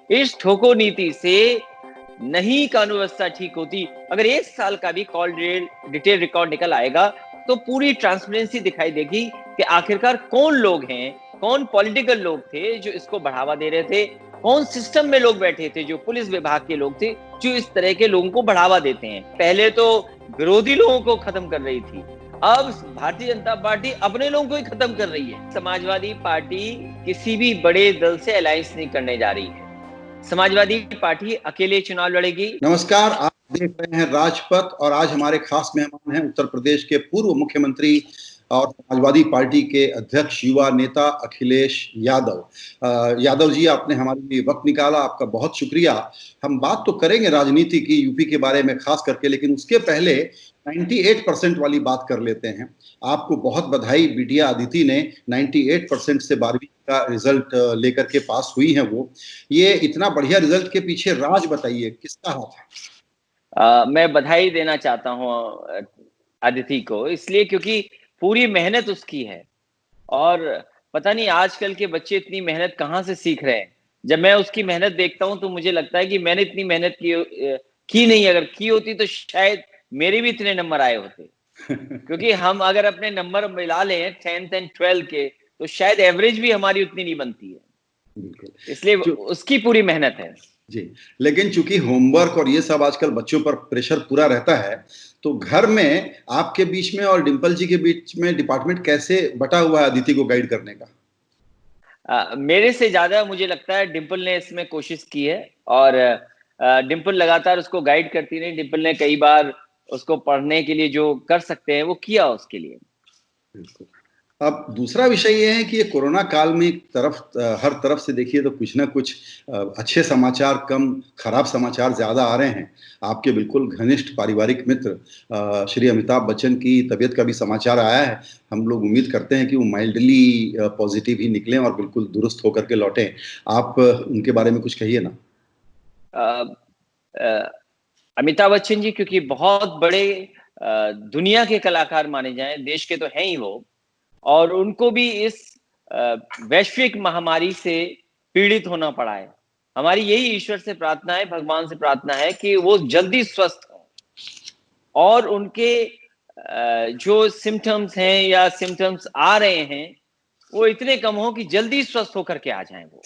इस ठोको नीति से नहीं कानून व्यवस्था ठीक होती। अगर 1 साल का भी कॉल डिटेल रिकॉर्ड निकल आएगा तो पूरी ट्रांसपेरेंसी दिखाई देगी कि आखिरकार कौन लोग हैं, कौन पॉलिटिकल लोग थे जो इसको बढ़ावा दे रहे थे, कौन सिस्टम में लोग बैठे थे जो पुलिस विभाग के लोग थे जो इस तरह के लोगों को बढ़ावा देते हैं। पहले तो विरोधी लोगों को खत्म कर रही थी, अब भारतीय जनता पार्टी अपने लोगों को ही खत्म कर रही है। समाजवादी पार्टी किसी भी बड़े दल से अलायंस नहीं करने जा रही है। समाजवादी पार्टी अकेले चुनाव लड़ेगी। नमस्कार, आप देख रहे हैं राजपथ और आज हमारे खास मेहमान हैं उत्तर प्रदेश के पूर्व मुख्यमंत्री और समाजवादी पार्टी के अध्यक्ष युवा नेता अखिलेश यादव। यादव जी, आपने हमारे लिए वक्त निकाला, आपका बहुत शुक्रिया। हम बात तो करेंगे राजनीति की, यूपी के बारे में खास करके, लेकिन उसके पहले 98% वाली बात कर लेते हैं। आपको बहुत बधाई, बिटिया अदिति ने 98% से 12वीं का रिजल्ट लेकर के पास हुई है। वो ये इतना बढ़िया रिजल्ट के पीछे राज बताइए, किसका हाथ है? मैं बधाई देना चाहता हूँ अदिति को, इसलिए क्योंकि पूरी मेहनत उसकी है और पता नहीं आजकल के बच्चे इतनी मेहनत कहाँ से सीख रहे हैं। जब मैं उसकी मेहनत देखता हूँ तो मुझे लगता है कि मैंने इतनी मेहनत की नहीं, अगर की होती तो शायद मेरे भी इतने नंबर आए होते। क्योंकि हम अगर अपने नंबर मिला लें 10th एंड 12th के तो शायद एवरेज भी हमारी उतनी नहीं बनती है, इसलिए उसकी पूरी मेहनत है जी। लेकिन चूंकि होमवर्क और ये सब आजकल बच्चों पर प्रेशर पूरा रहता है, तो घर में आपके बीच में और डिंपल जी के बीच में डिपार्टमेंट कैसे बटा हुआ है अदिति को गाइड करने का? मेरे से ज्यादा मुझे लगता है डिंपल ने इसमें कोशिश की है और डिंपल लगातार उसको गाइड करती रही। डिंपल ने कई बार उसको पढ़ने के लिए जो कर सकते हैं वो किया उसके लिए। बिल्कुल। अब दूसरा विषय ये है कि ये कोरोना काल में हर तरफ से देखिए तो कुछ ना कुछ अच्छे समाचार कम, खराब समाचार ज्यादा आ रहे हैं। आपके बिल्कुल घनिष्ठ पारिवारिक मित्र श्री अमिताभ बच्चन की तबीयत का भी समाचार आया है। हम लोग उम्मीद करते हैं कि वो माइल्डली पॉजिटिव ही निकलें और बिल्कुल दुरुस्त होकर के लौटें। आप उनके बारे में कुछ कहिए ना। अमिताभ बच्चन जी क्योंकि बहुत बड़े दुनिया के कलाकार माने जाएं, देश के तो हैं ही वो, और उनको भी इस वैश्विक महामारी से पीड़ित होना पड़ा है। हमारी यही ईश्वर से प्रार्थना है, भगवान से प्रार्थना है कि वो जल्दी स्वस्थ हो और उनके जो सिम्टम्स हैं या सिम्टम्स आ रहे हैं वो इतने कम हो कि जल्दी स्वस्थ होकर के आ जाएं वो।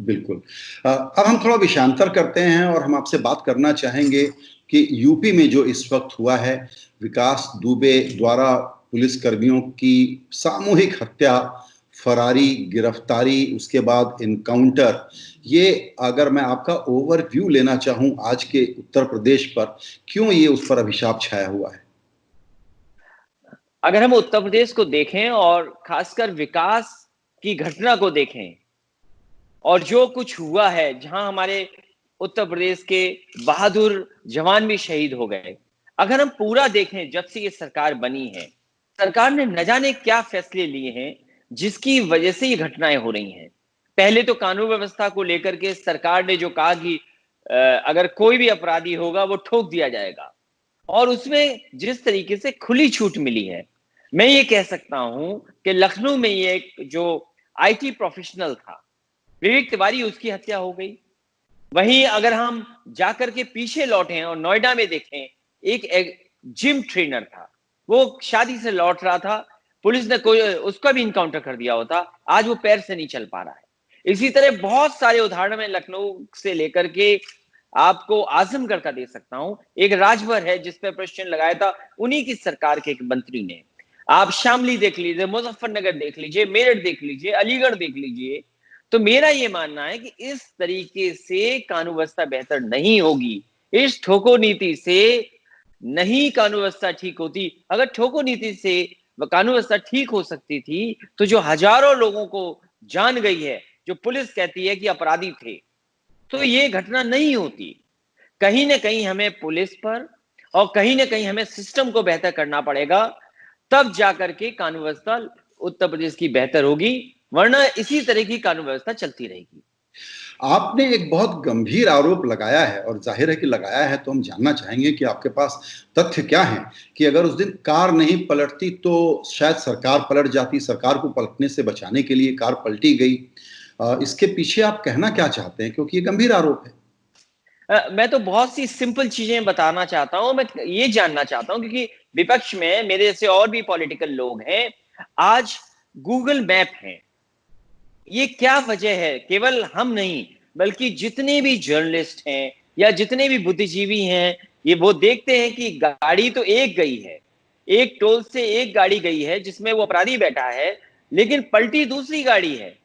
बिल्कुल। अब हम थोड़ा विषयांतर करते हैं और हम आपसे बात करना चाहेंगे कि यूपी में जो इस वक्त हुआ है, विकास दुबे द्वारा पुलिस कर्मियों की सामूहिक हत्या, फरारी, गिरफ्तारी, उसके बाद इनकाउंटर, ये अगर मैं आपका ओवरव्यू लेना चाहूं आज के उत्तर प्रदेश पर, क्यों ये उस पर अभिशाप छाया हुआ है? अगर हम उत्तर प्रदेश को देखें और खासकर विकास की घटना को देखें और जो कुछ हुआ है, जहां हमारे उत्तर प्रदेश के बहादुर जवान भी शहीद हो गए, अगर हम पूरा देखें जब से ये सरकार बनी है, सरकार ने न जाने क्या फैसले लिए हैं जिसकी वजह से ये घटनाएं हो रही हैं। पहले तो कानून व्यवस्था को लेकर के सरकार ने जो कहा कि अगर कोई भी अपराधी होगा वो ठोक दिया जाएगा, और उसमें जिस तरीके से खुली छूट मिली है, मैं ये कह सकता हूं कि लखनऊ में ये एक जो आईटी प्रोफेशनल था विवेक तिवारी, उसकी हत्या हो गई। वहीं अगर हम जाकर के पीछे लौटे और नोएडा में देखें, एक जिम ट्रेनर था, वो शादी से लौट रहा था, पुलिस ने कोई उसका भी इनकाउंटर कर दिया होता, आज वो पैर से नहीं चल पा रहा है। इसी तरह बहुत सारे उदाहरण में लखनऊ से लेकर के आपको आजमगढ़ का दे सकता हूं। एक राजभर है जिस पर प्रश्न लगाया था उन्हीं की सरकार के एक मंत्री ने। आप शामली देख लीजिए, मुजफ्फरनगर देख लीजिए, मेरठ देख लीजिए, अलीगढ़ देख लीजिए। तो मेरा ये मानना है कि इस तरीके से कानून व्यवस्था बेहतर नहीं होगी। इस ठोको नीति से नहीं कानून व्यवस्था ठीक होती। अगर ठोको नीति से कानून व्यवस्था ठीक हो सकती थी तो जो हजारों लोगों को जान गई है, जो पुलिस कहती है कि अपराधी थे, तो ये घटना नहीं होती। कहीं ना कहीं हमें पुलिस पर और कहीं ना कहीं हमें सिस्टम को बेहतर करना पड़ेगा, तब जाकर के कानून व्यवस्था उत्तर प्रदेश की बेहतर होगी, वरना इसी तरह की कानून व्यवस्था चलती रहेगी। आपने एक बहुत गंभीर आरोप लगाया है और जाहिर है कि लगाया है, तो हम जानना चाहेंगे कि आपके पास तथ्य क्या है कि अगर उस दिन कार नहीं पलटती तो शायद सरकार पलट जाती, सरकार को पलटने से बचाने के लिए कार पलटी गई। इसके पीछे आप कहना क्या चाहते हैं, क्योंकि ये गंभीर आरोप है। मैं तो बहुत सी सिंपल चीजें बताना चाहता हूं। मैं ये जानना चाहता हूं, क्योंकि विपक्ष में मेरे जैसे और भी पॉलिटिकल लोग हैं। आज गूगल मैप है, ये क्या वजह है? केवल हम नहीं, बल्कि जितने भी जर्नलिस्ट हैं या जितने भी बुद्धिजीवी हैं, ये वो देखते हैं कि गाड़ी तो एक गई है, एक टोल से एक गाड़ी गई है जिसमें वो अपराधी बैठा है, लेकिन पलटी दूसरी गाड़ी है।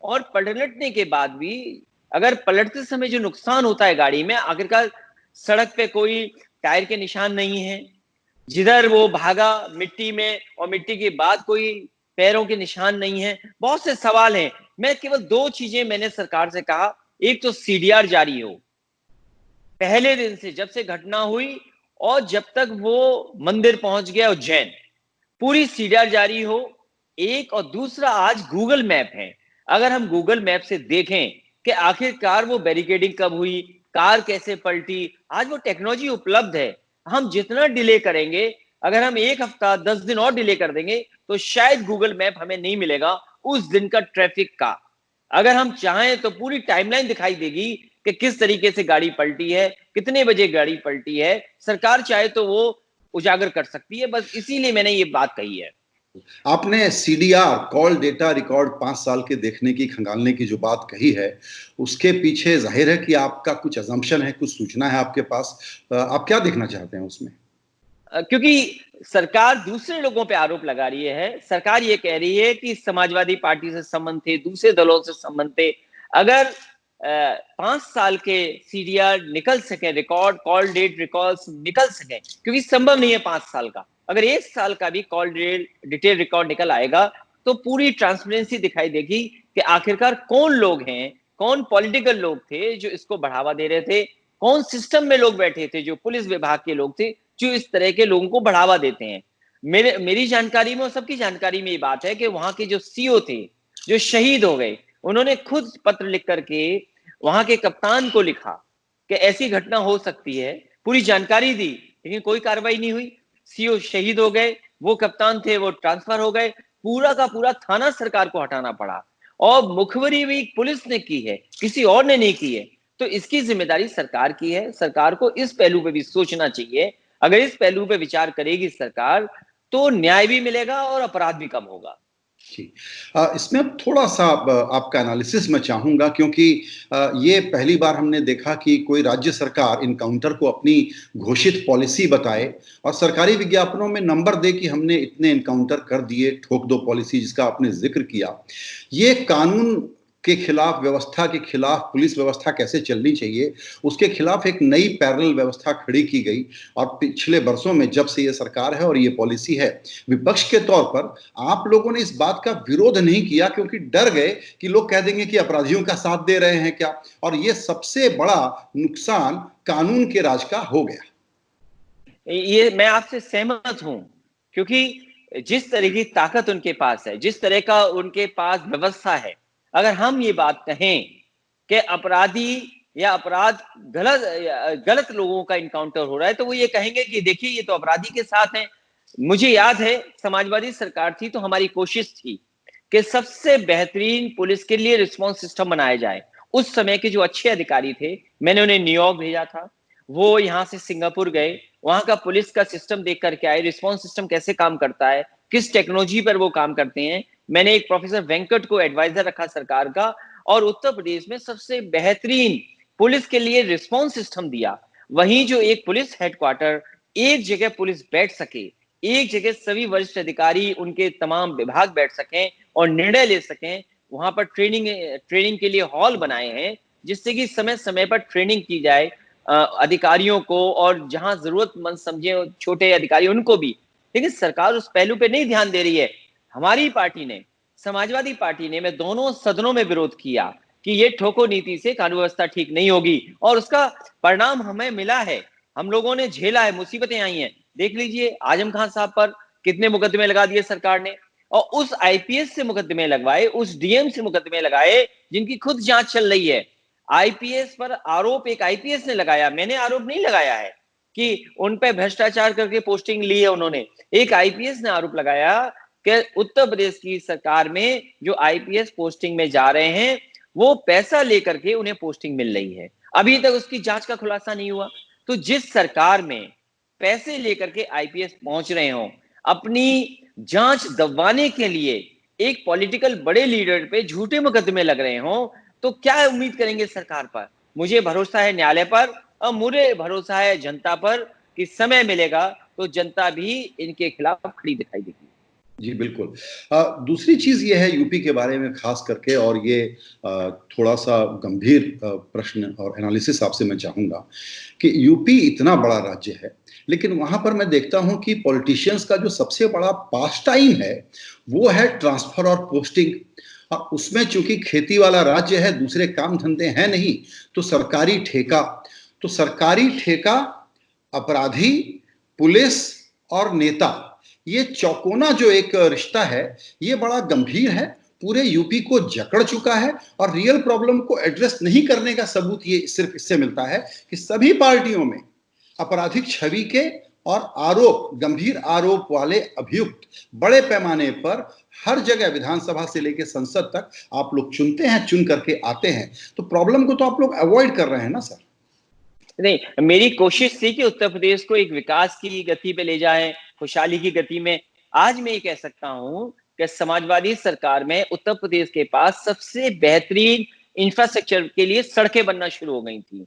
और पलटने के बाद भी अगर पलटते समय जो नुकसान होता है गाड़ी में, आखिरकार सड़क पे कोई टायर के निशान नहीं है, जिधर वो भागा मिट्टी में और मिट्टी के बाद कोई पैरों के निशान नहीं है। बहुत से सवाल हैं। मैं केवल दो चीजें मैंने सरकार से कहा, एक तो सीडीआर जारी हो, पहले दिन से जब से घटना हुई और जब तक वो मंदिर पहुंच गया उज्जैन, पूरी सीडीआर जारी हो एक। और दूसरा, आज गूगल मैप है, अगर हम गूगल मैप से देखें कि आखिरकार वो बैरिकेडिंग कब हुई, कार कैसे पलटी, आज वो टेक्नोलॉजी उपलब्ध है। हम जितना डिले करेंगे, अगर हम एक हफ्ता 10 दिन और डिले कर देंगे, तो शायद गूगल मैप हमें नहीं मिलेगा उस दिन का ट्रैफिक का। अगर हम चाहें तो पूरी टाइमलाइन दिखाई देगी कि किस तरीके से गाड़ी पलटी है, कितने बजे गाड़ी पलटी है। सरकार चाहे तो वो उजागर कर सकती है। बस इसीलिए मैंने ये बात कही है। आपने सीडीआर, कॉल डेटा रिकॉर्ड 5 साल के देखने की, खंगालने की जो बात कही है, उसके पीछे जाहिर है कि आपका कुछ अजम्पशन है, कुछ सूचना है आपके पास। आप क्या देखना चाहते हैं उसमें? क्योंकि सरकार दूसरे लोगों पे आरोप लगा रही है। सरकार ये कह रही है कि समाजवादी पार्टी से संबंध थे, दूसरे दलों से संबंध थे। अगर 5 साल के सीडीआर निकल सके, रिकॉर्ड, कॉल डेट रिकॉर्ड्स निकल सके, क्योंकि संभव नहीं है 5 साल का, अगर 1 साल का भी कॉल डिटेल रिकॉर्ड निकल आएगा, तो पूरी ट्रांसपेरेंसी दिखाई देगी कि आखिरकार कौन लोग हैं, कौन पॉलिटिकल लोग थे जो इसको बढ़ावा दे रहे थे, कौन सिस्टम में लोग बैठे थे, जो पुलिस विभाग के लोग थे जो इस तरह के लोगों को बढ़ावा देते हैं। मेरी जानकारी में और सबकी जानकारी में ये बात है कि वहां के जो सीओ थे, जो शहीद हो गए, उन्होंने खुद पत्र लिख करके वहां के कप्तान को लिखा कि ऐसी घटना हो सकती है, पूरी जानकारी दी, लेकिन कोई कार्रवाई नहीं हुई। सीओ शहीद हो गए, वो कप्तान थे वो ट्रांसफर हो गए, पूरा का पूरा थाना सरकार को हटाना पड़ा। और मुखबरी भी पुलिस ने की है, किसी और ने नहीं की है। तो इसकी जिम्मेदारी सरकार की है। सरकार को इस पहलू पे भी सोचना चाहिए। अगर इस पहलू पे विचार करेगी सरकार, तो न्याय भी मिलेगा और अपराध भी कम होगा। जी। इसमें अब थोड़ा-सा आपका एनालिसिस मैं चाहूँगा, क्योंकि ये पहली बार हमने देखा कि कोई राज्य सरकार एनकाउंटर को अपनी घोषित पॉलिसी बताए और सरकारी विज्ञापनों में नंबर दे कि हमने इतने एनकाउंटर कर दिए, ठोक दो पॉलिसी जिसका आपने ज़िक्र किया। ये कानून के खिलाफ, व्यवस्था के खिलाफ, पुलिस व्यवस्था कैसे चलनी चाहिए, उसके खिलाफ एक नई पैरेलल व्यवस्था खड़ी की गई। और पिछले बरसों में जब से ये सरकार है और ये पॉलिसी है, विपक्ष के तौर पर आप लोगों ने इस बात का विरोध नहीं किया, क्योंकि डर गए कि लोग कह देंगे कि अपराधियों का साथ दे रहे हैं क्या, और ये सबसे बड़ा नुकसान कानून के राज का हो गया। ये मैं आपसे सहमत हूं, क्योंकि जिस तरह की ताकत उनके पास है, जिस तरह का उनके पास व्यवस्था है, अगर हम ये बात कहें कि अपराधी या अपराध गलत लोगों का इनकाउंटर हो रहा है, तो वो ये कहेंगे कि देखिए ये तो अपराधी के साथ हैं। मुझे याद है समाजवादी सरकार थी तो हमारी कोशिश थी कि सबसे बेहतरीन पुलिस के लिए रिस्पॉन्स सिस्टम बनाया जाए। उस समय के जो अच्छे अधिकारी थे, मैंने उन्हें न्यूयॉर्क भेजा था, वो यहाँ से सिंगापुर गए, वहां का पुलिस का सिस्टम देख करके आए, रिस्पॉन्स सिस्टम कैसे काम करता है, किस टेक्नोलॉजी पर वो काम करते हैं। मैंने एक प्रोफेसर वेंकट को एडवाइजर रखा सरकार का, और उत्तर प्रदेश में सबसे बेहतरीन पुलिस के लिए रिस्पॉन्स सिस्टम दिया। वहीं जो एक पुलिस हेडक्वार्टर, एक जगह पुलिस बैठ सके, एक जगह सभी वरिष्ठ अधिकारी, उनके तमाम विभाग बैठ सकें और निर्णय ले सकें, वहां पर ट्रेनिंग के लिए हॉल बनाए हैं, जिससे कि समय समय पर ट्रेनिंग की जाए अधिकारियों को, और जहां जरूरतमंद समझे छोटे अधिकारी उनको भी। लेकिन सरकार उस पहलू पे नहीं ध्यान दे रही है। हमारी पार्टी ने, समाजवादी पार्टी ने, मैं दोनों सदनों में विरोध किया कि ये ठोको नीति से कानून व्यवस्था ठीक नहीं होगी, और उसका परिणाम हमें मिला है। हम लोगों ने झेला है, मुसीबतें आई हैं। देख लीजिए आजम खान साहब पर कितने मुकदमे लगा दिए सरकार ने, और उस आईपीएस से मुकदमे लगवाए, उस डीएम से मुकदमे लगाए जिनकी खुद जांच चल रही है। आईपीएस पर आरोप एक आईपीएस ने लगाया, मैंने आरोप नहीं लगाया है कि उन पे भ्रष्टाचार करके पोस्टिंग ली है उन्होंने। एक आईपीएस ने आरोप लगाया कि उत्तर प्रदेश की सरकार में जो आईपीएस पोस्टिंग में जा रहे हैं, वो पैसा लेकर के उन्हें पोस्टिंग मिल रही है। अभी तक उसकी जांच का खुलासा नहीं हुआ। तो जिस सरकार में पैसे लेकर के आईपीएस पहुंच रहे हो, अपनी जांच दबाने के लिए एक पॉलिटिकल बड़े लीडर पे झूठे मुकदमे लग रहे हो, तो क्या उम्मीद करेंगे सरकार पर? मुझे भरोसा है न्यायालय पर, और मुझे भरोसा है जनता पर कि समय मिलेगा तो जनता भी इनके खिलाफ खड़ी दिखाई देगी। जी बिल्कुल। दूसरी चीज ये है यूपी के बारे में खास करके, और ये थोड़ा सा गंभीर प्रश्न और एनालिसिस आपसे मैं चाहूंगा कि यूपी इतना बड़ा राज्य है, लेकिन वहां पर मैं देखता हूं कि पॉलिटिशियंस का जो सबसे बड़ा पास टाइम है वो है ट्रांसफर और पोस्टिंग। और उसमें चूंकि खेती वाला राज्य है, दूसरे काम धंधे हैं नहीं, तो सरकारी ठेका, तो सरकारी ठेका, अपराधी, पुलिस और नेता, ये चौकोना जो एक रिश्ता है ये बड़ा गंभीर है, पूरे यूपी को जकड़ चुका है। और रियल प्रॉब्लम को एड्रेस नहीं करने का सबूत ये सिर्फ इससे मिलता है कि सभी पार्टियों में आपराधिक छवि के और आरोप, गंभीर आरोप वाले अभियुक्त बड़े पैमाने पर हर जगह, विधानसभा से लेकर संसद तक आप लोग चुनते हैं, चुन करके आते हैं। तो प्रॉब्लम को तो आप लोग अवॉइड कर रहे हैं ना सर? नहीं, मेरी कोशिश थी कि उत्तर प्रदेश को एक विकास की गति पे ले जाएं, खुशहाली की गति में। आज मैं ये कह सकता हूं कि समाजवादी सरकार में उत्तर प्रदेश के पास सबसे बेहतरीन इंफ्रास्ट्रक्चर के लिए सड़कें बनना शुरू हो गई थी,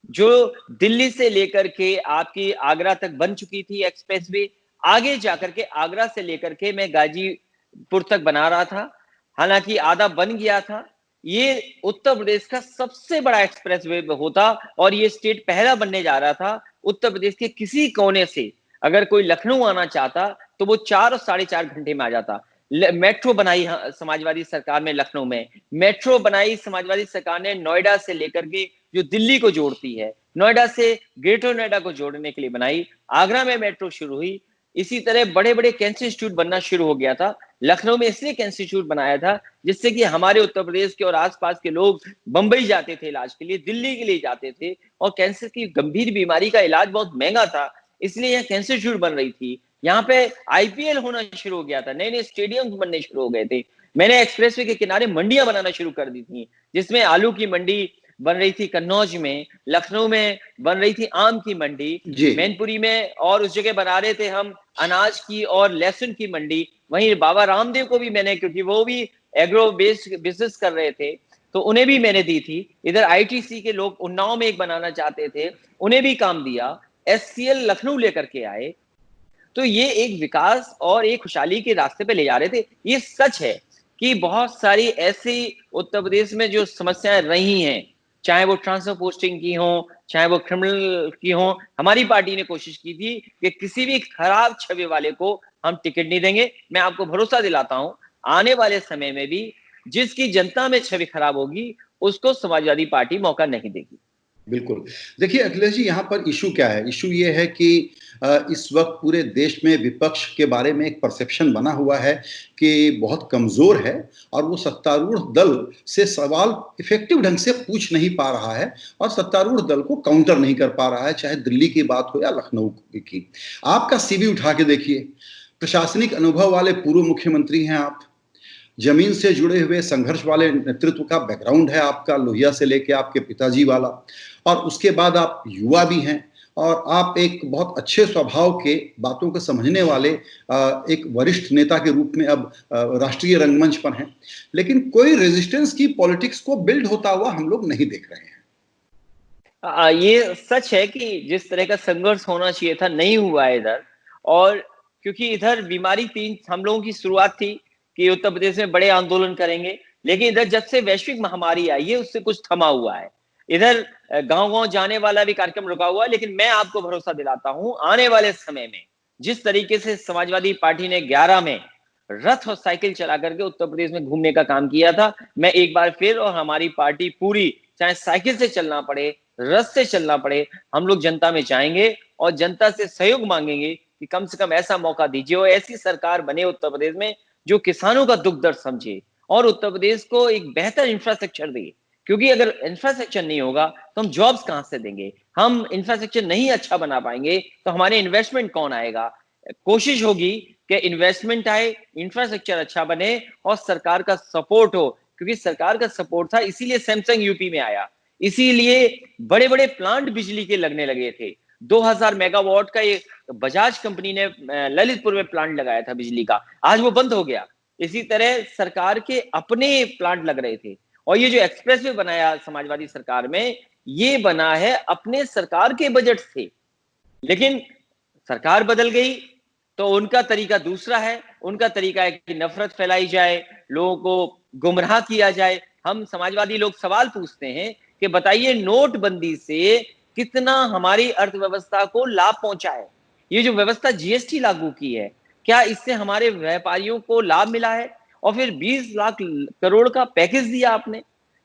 जो दिल्ली से लेकर के आपकी आगरा तक बन चुकी थी एक्सप्रेसवे। आगे जाकर के आगरा से लेकर के मैं गाजीपुर तक बना रहा था, हालांकि आधा बन गया था। ये उत्तर प्रदेश का सबसे बड़ा एक्सप्रेसवे होता और ये स्टेट पहला बनने जा रहा था। उत्तर प्रदेश के किसी कोने से अगर कोई लखनऊ आना चाहता तो वो 4 और 4.5 घंटे में आ जाता। मेट्रो बनाई समाजवादी सरकार में, लखनऊ में मेट्रो बनाई समाजवादी सरकार ने, नोएडा से लेकर के जो दिल्ली को जोड़ती है, नोएडा से ग्रेटर नोएडा को जोड़ने के लिए बनाई। आगरा में मेट्रो शुरू हुई। इसी तरह बड़े बड़े कैंसर इंस्टीट्यूट बनना शुरू हो गया था। लखनऊ में इसलिए कैंसर इंस्टीट्यूट बनाया था जिससे कि हमारे उत्तर प्रदेश के और आसपास के लोग बंबई जाते थे इलाज के लिए, दिल्ली के लिए जाते थे, और कैंसर की गंभीर बीमारी का इलाज बहुत महंगा था, इसलिए यहाँ कैंसर इंस्टीट्यूट बन रही थी। यहाँ पे आईपीएल होना शुरू हो गया था, नए नए स्टेडियम बनने शुरू हो गए थे। मैंने एक्सप्रेसवे के किनारे मंडियां बनाना शुरू कर दी थी, जिसमें आलू की मंडी बन रही थी कन्नौज में, लखनऊ में बन रही थी आम की मंडी, मैनपुरी में, और उस जगह बना रहे थे हम अनाज की और लहसुन की मंडी। वहीं बाबा रामदेव को भी मैंने, क्योंकि वो भी एग्रो बेस्ड बिजनेस कर रहे थे, तो उन्हें भी मैंने दी थी। इधर आईटीसी के लोग उन्नाव में एक बनाना चाहते थे, उन्हें भी काम दिया। एससीएल लखनऊ लेकर के आए। तो ये एक विकास और एक खुशहाली के रास्ते पे ले जा रहे थे। ये सच है कि बहुत सारी ऐसी उत्तर प्रदेश में जो समस्याएं रही हैं, चाहे वो ट्रांसफर पोस्टिंग की हो, चाहे वो क्रिमिनल की हो, हमारी पार्टी ने कोशिश की थी कि किसी भी खराब छवि वाले को हम टिकट नहीं देंगे। मैं आपको भरोसा दिलाता हूं, आने वाले समय में भी जिसकी जनता में छवि खराब होगी उसको समाजवादी पार्टी मौका नहीं देगी। बिल्कुल। देखिए अखिलेश जी, यहाँ पर इशू क्या है? इशू ये है कि इस वक्त पूरे देश में विपक्ष के बारे में एक परसेप्शन बना हुआ है कि बहुत कमजोर है, और वो सत्तारूढ़ दल से सवाल इफेक्टिव ढंग से पूछ नहीं पा रहा है, और सत्तारूढ़ दल को काउंटर नहीं कर पा रहा है, चाहे दिल्ली की बात हो या लखनऊ की। आपका सीवी उठा के देखिए, प्रशासनिक अनुभव वाले पूर्व मुख्यमंत्री हैं आप, जमीन से जुड़े हुए संघर्ष वाले नेतृत्व का बैकग्राउंड है आपका, लोहिया से लेके आपके पिताजी वाला, और उसके बाद आप युवा भी हैं, और आप एक बहुत अच्छे स्वभाव के, बातों को समझने वाले एक वरिष्ठ नेता के रूप में अब राष्ट्रीय रंगमंच पर हैं। लेकिन कोई रेजिस्टेंस की पॉलिटिक्स को बिल्ड होता हुआ हम लोग नहीं देख रहे हैं। ये सच है कि जिस तरह का संघर्ष होना चाहिए था नहीं हुआ है इधर। और क्योंकि इधर बीमारी तीन हम लोगों की शुरुआत थी कि उत्तर प्रदेश में बड़े आंदोलन करेंगे, लेकिन इधर जब से वैश्विक महामारी आई है उससे कुछ थमा हुआ है। इधर गांव-गांव जाने वाला भी कार्यक्रम रुका हुआ है, लेकिन मैं आपको भरोसा दिलाता हूं, आने वाले समय में जिस तरीके से समाजवादी पार्टी ने 11 में रथ और साइकिल चला करके उत्तर प्रदेश में घूमने का काम किया था, मैं एक बार फिर और हमारी पार्टी पूरी, चाहे साइकिल से चलना पड़े, रथ से चलना पड़े, हम लोग जनता में जाएंगे और जनता से सहयोग मांगेंगे कि कम से कम ऐसा मौका दीजिए और ऐसी सरकार बने उत्तर प्रदेश में जो किसानों का दुख दर्द समझे और उत्तर प्रदेश को एक बेहतर इंफ्रास्ट्रक्चर दे। क्योंकि अगर इंफ्रास्ट्रक्चर नहीं होगा तो हम जॉब्स कहां से देंगे? हम इंफ्रास्ट्रक्चर नहीं अच्छा बना पाएंगे तो हमारे इन्वेस्टमेंट कौन आएगा? कोशिश होगी कि इन्वेस्टमेंट आए, इंफ्रास्ट्रक्चर अच्छा बने और सरकार का सपोर्ट हो क्योंकि सरकार का सपोर्ट था, इसीलिए सैमसंग यूपी में आया, इसीलिए बड़े बड़े प्लांट बिजली के लगने लगे थे। 2000 मेगावाट का एक बजाज कंपनी ने ललितपुर में प्लांट लगाया था बिजली का, आज वो बंद हो गया। इसी तरह सरकार के अपने प्लांट लग रहे थे। और ये जो एक्सप्रेसवे बनाया समाजवादी सरकार में, ये बना है अपने सरकार के बजट से। लेकिन सरकार बदल गई तो उनका तरीका दूसरा है। उनका तरीका है कि नफरत फैलाई जाए, लोगों को गुमराह किया जाए। हम समाजवादी लोग सवाल पूछते हैं कि बताइए, नोटबंदी से कितना हमारी अर्थव्यवस्था को लाभ पहुंचा है? ये जो व्यवस्था जीएसटी लागू की है, क्या इससे हमारे व्यापारियों को लाभ मिला है? और फिर 20 लाख करोड़ का पैकेज दिया आपने,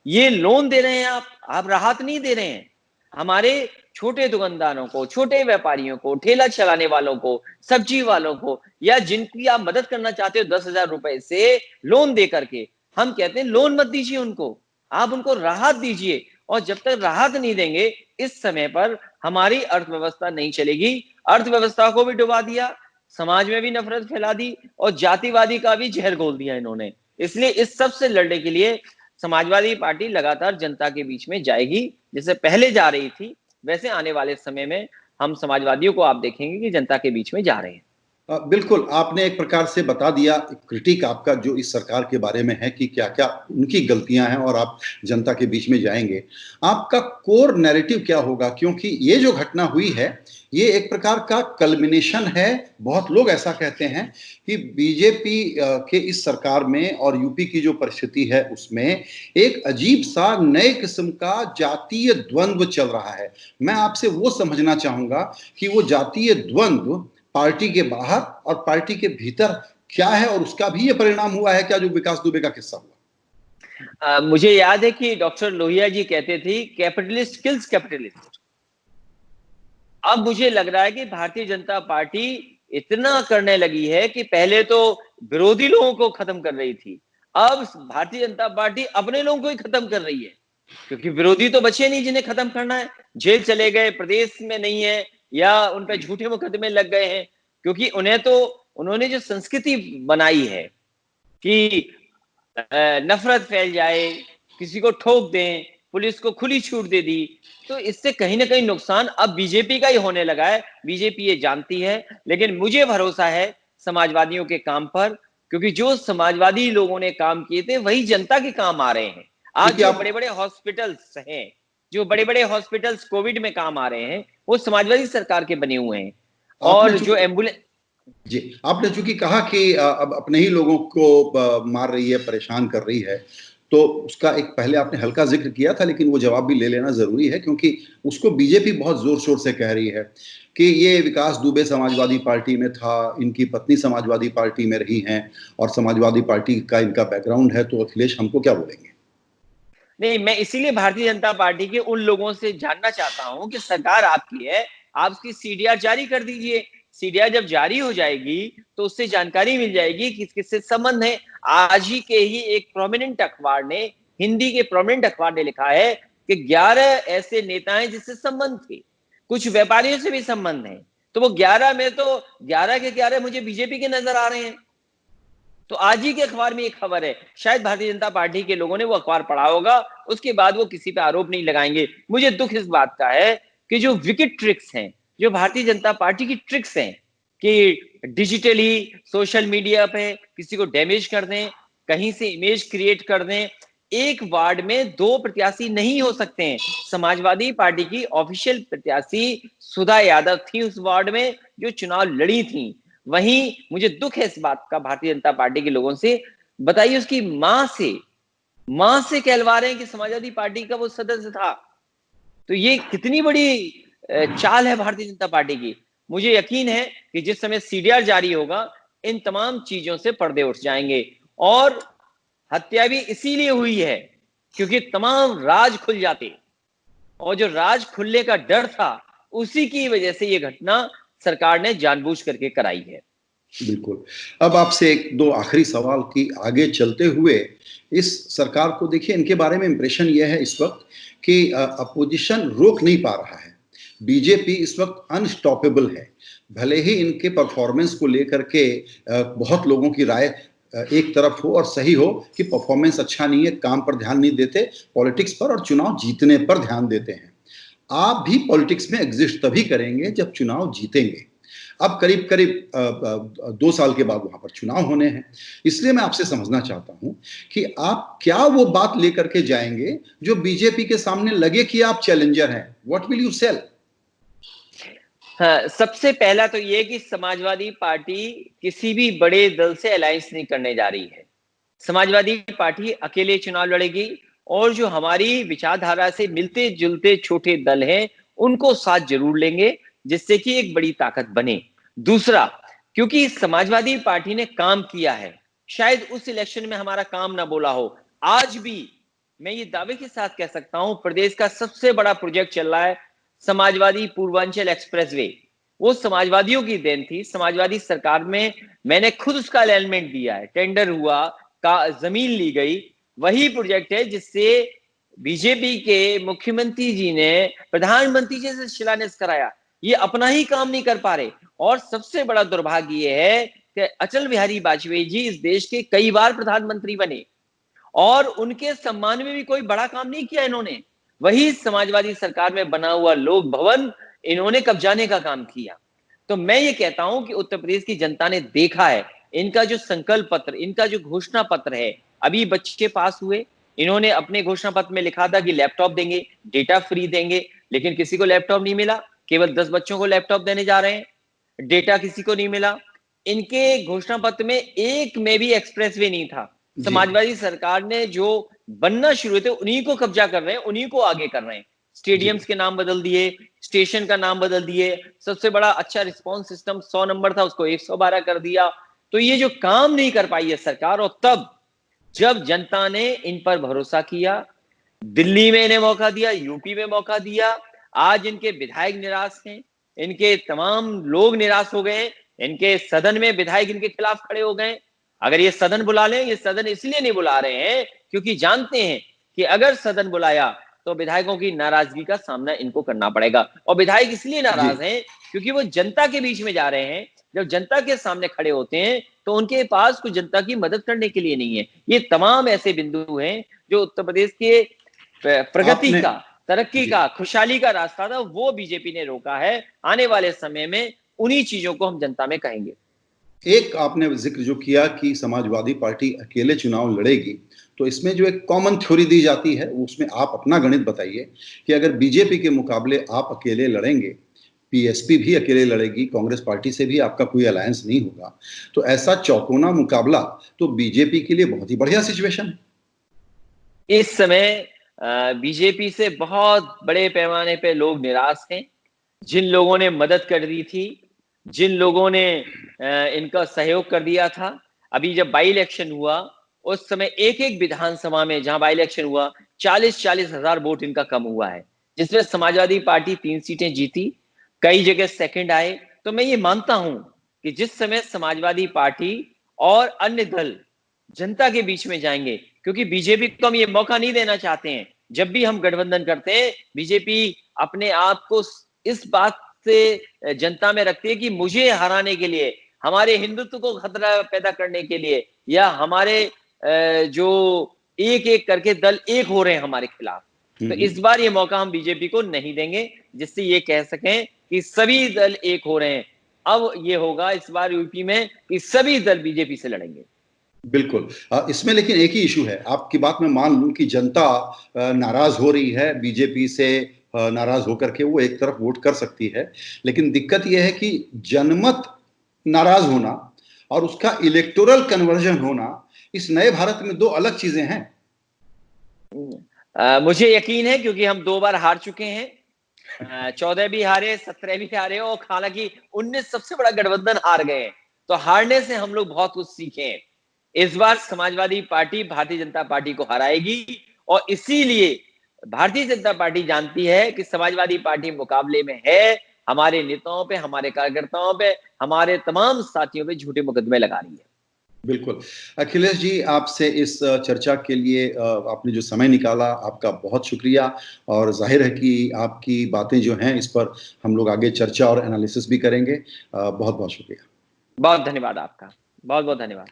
ये लोन दे रहे हैं आप राहत नहीं दे रहे हैं। हमारे छोटे दुकानदारों को, छोटे व्यापारियों को, ठेला चलाने वालों को, सब्जी वालों को, या जिनकी आप मदद करना चाहते हो 10,000 रुपए से लोन दे करके, हम कहते हैं लोन मत दीजिए उनको, आप उनको राहत दीजिए। और जब तक राहत नहीं देंगे, इस समय पर हमारी अर्थव्यवस्था नहीं चलेगी। अर्थव्यवस्था को भी डुबा दिया, समाज में भी नफरत फैला दी, और जातिवादी का भी जहर घोल दिया इन्होंने। इसलिए इस सब से लड़ने के लिए समाजवादी पार्टी लगातार जनता के बीच में जाएगी, जैसे पहले जा रही थी, वैसे आने वाले समय में हम समाजवादियों को आप देखेंगे कि जनता के बीच में जा रहे हैं। बिल्कुल, आपने एक प्रकार से बता दिया क्रिटिक आपका जो इस सरकार के बारे में है कि क्या-क्या उनकी गलतियां हैं, और आप जनता के बीच में जाएंगे। आपका कोर नैरेटिव क्या होगा? क्योंकि ये जो घटना हुई है, ये एक प्रकार का कल्मिनेशन है। बहुत लोग ऐसा कहते हैं कि बीजेपी के इस सरकार में और यूपी की जो परिस्थिति है उसमें एक अजीब सा नए किस्म का जातीय द्वंद्व चल रहा है। मैं आपसे वो समझना चाहूंगा कि वो जातीय द्वंद्व पार्टी के बाहर और पार्टी के भीतर क्या है, और उसका भी ये परिणाम हुआ है क्या जो विकास दुबे का किस्सा हुआ? मुझे याद है कि डॉक्टर लोहिया जी कहते थे, कैपिटलिस्ट किल्स कैपिटलिस्ट। अब मुझे लग रहा है कि भारतीय जनता पार्टी इतना करने लगी है कि पहले तो विरोधी लोगों को खत्म कर रही थी, अब भारतीय जनता पार्टी अपने लोगों को ही खत्म कर रही है, क्योंकि विरोधी तो बचे नहीं जिन्हें खत्म करना है। जेल चले गए, प्रदेश में नहीं है, या उन पर झूठे मुकदमे लग गए हैं, क्योंकि उन्होंने जो संस्कृति बनाई है कि नफरत फैल जाए, किसी को ठोक दें, पुलिस को खुली छूट दे दी, तो इससे कहीं ना कहीं नुकसान अब बीजेपी का ही होने लगा है। बीजेपी ये जानती है, लेकिन मुझे भरोसा है समाजवादियों के काम पर, क्योंकि जो समाजवादी लोगों ने काम किए थे वही जनता के काम आ रहे हैं। आज जो बड़े बड़े हॉस्पिटल्स हैं, जो बड़े बड़े हॉस्पिटल्स कोविड में काम आ रहे हैं, वो समाजवादी सरकार के बने हुए हैं। और जो एम्बुलेंस, जी, आपने चूंकि कहा कि अब अपने ही लोगों को मार रही है, परेशान कर रही है, तो उसका एक पहले आपने हल्का जिक्र किया था, लेकिन वो जवाब भी ले लेना जरूरी है, क्योंकि उसको बीजेपी बहुत जोर शोर से कह रही है कि ये विकास दुबे समाजवादी पार्टी में था, इनकी पत्नी समाजवादी पार्टी में रही हैं, और समाजवादी पार्टी का इनका बैकग्राउंड है। तो अखिलेश हमको क्या बोलेंगे? नहीं, मैं इसीलिए भारतीय जनता पार्टी के उन लोगों से जानना चाहता हूं कि सरकार आपकी है, आप उसकी सीडीआर जारी कर दीजिए। सीडीआर जब जारी हो जाएगी तो उससे जानकारी मिल जाएगी कि किससे संबंध है। आज ही के ही एक प्रोमिनेंट अखबार ने, हिंदी के प्रोमिनेंट अखबार ने लिखा है कि 11 ऐसे नेता हैं जिससे संबंध थे, कुछ व्यापारियों से भी संबंध है। तो वो 11 में तो 11 के 11 मुझे बीजेपी के नजर आ रहे हैं। तो आज ही के अखबार में एक खबर है, शायद भारतीय जनता पार्टी के लोगों ने वो अखबार पढ़ा होगा, उसके बाद वो किसी पे आरोप नहीं लगाएंगे। मुझे दुख इस बात का है कि जो विकेट ट्रिक्स हैं, जो भारतीय जनता पार्टी की ट्रिक्स हैं कि डिजिटली सोशल मीडिया पे किसी को डैमेज कर दें, कहीं से इमेज क्रिएट कर दें। एक वार्ड में 2 प्रत्याशी नहीं हो सकते हैं। समाजवादी पार्टी की ऑफिशियल प्रत्याशी सुधा यादव थी उस वार्ड में जो चुनाव लड़ी थी। वहीं मुझे दुख है इस बात का भारतीय जनता पार्टी के लोगों से, बताइए उसकी मां से कहलवा रहे हैं कि समाजवादी पार्टी का वो सदस्य था। तो ये कितनी बड़ी चाल है भारतीय जनता पार्टी की। मुझे यकीन है कि जिस समय सीडीआर जारी होगा, इन तमाम चीजों से पर्दे उठ जाएंगे। और हत्या भी इसीलिए हुई है क्योंकि तमाम राज खुल जाते, और जो राज खुलने का डर था, उसी की वजह से ये घटना सरकार ने जानबूझ करके कराई है। बिल्कुल। अब आपसे एक दो आखिरी सवाल की आगे चलते हुए, इस सरकार को देखिए, इनके बारे में इंप्रेशन यह है इस वक्त कि अपोजिशन रोक नहीं पा रहा है। बीजेपी इस वक्त अनस्टॉपेबल है। भले ही इनके परफॉर्मेंस को लेकर के बहुत लोगों की राय एक तरफ हो और सही हो कि परफॉर्मेंस अच्छा नहीं है, काम पर ध्यान नहीं देते, पॉलिटिक्स पर और चुनाव जीतने पर ध्यान देते हैं। आप भी पॉलिटिक्स में एग्जिस्ट तभी करेंगे जब चुनाव जीतेंगे। अब करीब करीब 2 साल के बाद वहां पर चुनाव होने हैं, इसलिए मैं आपसे समझना चाहता हूं कि आप क्या वो बात लेकर के जाएंगे जो बीजेपी के सामने लगे कि आप चैलेंजर हैं। What will you sell? हाँ, सबसे पहला तो ये कि समाजवादी पार्टी किसी भी बड़े दल से अलायंस नहीं करने जा रही है। समाजवादी पार्टी अकेले चुनाव लड़ेगी और जो हमारी विचारधारा से मिलते जुलते छोटे दल हैं उनको साथ जरूर लेंगे, जिससे कि एक बड़ी ताकत बने। दूसरा, क्योंकि समाजवादी पार्टी ने काम किया है, शायद उस इलेक्शन में हमारा काम ना बोला हो, आज भी मैं ये दावे के साथ कह सकता हूं प्रदेश का सबसे बड़ा प्रोजेक्ट चल रहा है समाजवादी पूर्वांचल एक्सप्रेसवे। वो समाजवादियों की देन थी। समाजवादी सरकार में मैंने खुद उसका अलाइनमेंट दिया है, टेंडर हुआ, का जमीन ली गई। वही प्रोजेक्ट है जिससे बीजेपी के मुख्यमंत्री जी ने प्रधानमंत्री जी से शिलान्यास कराया। ये अपना ही काम नहीं कर पा रहे। और सबसे बड़ा दुर्भाग्य ये है कि अटल बिहारी वाजपेयी जी इस देश के कई बार प्रधानमंत्री बने और उनके सम्मान में भी कोई बड़ा काम नहीं किया इन्होंने। वही समाजवादी सरकार में बना हुआ लोक भवन इन्होंने कब्जाने का काम किया। तो मैं ये कहता हूं कि उत्तर प्रदेश की जनता ने देखा है इनका जो संकल्प पत्र, इनका जो घोषणा पत्र है, अभी बच्चे पास हुए, इन्होंने अपने घोषणा पत्र में लिखा था कि लैपटॉप देंगे, डेटा फ्री देंगे, लेकिन किसी को लैपटॉप नहीं मिला। केवल 10 बच्चों को लैपटॉप देने जा रहे हैं, डेटा किसी को नहीं मिला। इनके घोषणा पत्र में एक में भी एक्सप्रेसवे नहीं था। समाजवादी सरकार ने जो बनना शुरू हुए थे उन्हीं को कब्जा कर रहे हैं, उन्हीं को आगे कर रहे हैं। स्टेडियम्स के नाम बदल दिए, स्टेशन का नाम बदल दिए, सबसे बड़ा अच्छा रिस्पांस सिस्टम 100 नंबर था उसको 112 कर दिया। तो ये जो काम नहीं कर पाई है सरकार, और तब जब जनता ने इन पर भरोसा किया, दिल्ली में इन्हें मौका दिया, यूपी में मौका दिया, आज इनके विधायक निराश हैं, इनके तमाम लोग निराश हो गए, इनके सदन में विधायक इनके खिलाफ खड़े हो गए। अगर ये सदन बुला लें, ये सदन इसलिए नहीं बुला रहे हैं क्योंकि जानते हैं कि अगर सदन बुलाया तो विधायकों की नाराजगी का सामना इनको करना पड़ेगा। और विधायक इसलिए नाराज हैं क्योंकि वो जनता के बीच में जा रहे हैं। जब जनता के सामने खड़े होते हैं तो उनके पास कुछ जनता की मदद करने के लिए नहीं है। ये तमाम ऐसे बिंदु हैं जो उत्तर प्रदेश के प्रगति का, तरक्की का, खुशहाली का रास्ता था, वो बीजेपी ने रोका है। आने वाले समय में उन्हीं चीजों को हम जनता में कहेंगे। एक आपने जिक्र जो किया कि समाजवादी पार्टी अकेले चुनाव लड़ेगी, तो इसमें जो एक कॉमन थ्योरी दी जाती है उसमें आप अपना गणित बताइए कि अगर बीजेपी के मुकाबले आप अकेले लड़ेंगे, पीएसपी भी अकेले लड़ेगी, कांग्रेस पार्टी से भी आपका कोई अलायंस नहीं होगा, तो ऐसा चौकोना मुकाबला तो बीजेपी के लिए बहुत ही बढ़िया सिचुएशन है। इस समय बीजेपी से बहुत बड़े पैमाने पे लोग निराश हैं। जिन लोगों ने मदद कर दी थी, जिन लोगों ने इनका सहयोग कर दिया था, अभी जब बाई इलेक्शन हुआ उस समय एक एक विधानसभा में जहां बाई इलेक्शन हुआ 40-40 हजार वोट इनका कम हुआ है, जिसमें समाजवादी पार्टी 3 सीटें जीती, कई जगह सेकंड आए। तो मैं ये मानता हूं कि जिस समय समाजवादी पार्टी और अन्य दल जनता के बीच में जाएंगे, क्योंकि बीजेपी को हम ये मौका नहीं देना चाहते हैं। जब भी हम गठबंधन करते हैं, बीजेपी अपने आप को इस बात से जनता में रखती है कि मुझे हराने के लिए, हमारे हिंदुत्व को खतरा पैदा करने के लिए, या हमारे जो एक एक करके दल एक हो रहे हैं हमारे खिलाफ, तो इस बार ये मौका हम बीजेपी को नहीं देंगे, जिससे ये कह सकें कि सभी दल एक हो रहे हैं। अब ये होगा इस बार यूपी में कि सभी दल बीजेपी से लड़ेंगे। बिल्कुल। इसमें लेकिन एक ही इशू है, आपकी बात में मान लूं कि जनता नाराज हो रही है बीजेपी से, नाराज होकर के वो एक तरफ वोट कर सकती है, लेकिन दिक्कत यह है कि जनमत नाराज होना और उसका इलेक्टोरल कन्वर्जन होना, इस नए भारत में दो अलग चीजें हैं। मुझे यकीन है क्योंकि हम 2 बार हार चुके हैं, 14 भी हारे, 17 भी हारे, और हालांकि 19 सबसे बड़ा गठबंधन हार गए हैं। तो हारने से हम लोग बहुत कुछ सीखे हैं। इस बार समाजवादी पार्टी भारतीय जनता पार्टी को हराएगी, और इसीलिए भारतीय जनता पार्टी जानती है कि समाजवादी पार्टी मुकाबले में है, हमारे नेताओं पे, हमारे कार्यकर्ताओं पे, हमारे तमाम साथियों पे झूठे मुकदमे लगा रही है। बिल्कुल। अखिलेश जी, आपसे इस चर्चा के लिए आपने जो समय निकाला, आपका बहुत शुक्रिया। और जाहिर है कि आपकी बातें जो हैं इस पर हम लोग आगे चर्चा और एनालिसिस भी करेंगे। बहुत बहुत शुक्रिया। बहुत धन्यवाद आपका, बहुत बहुत धन्यवाद।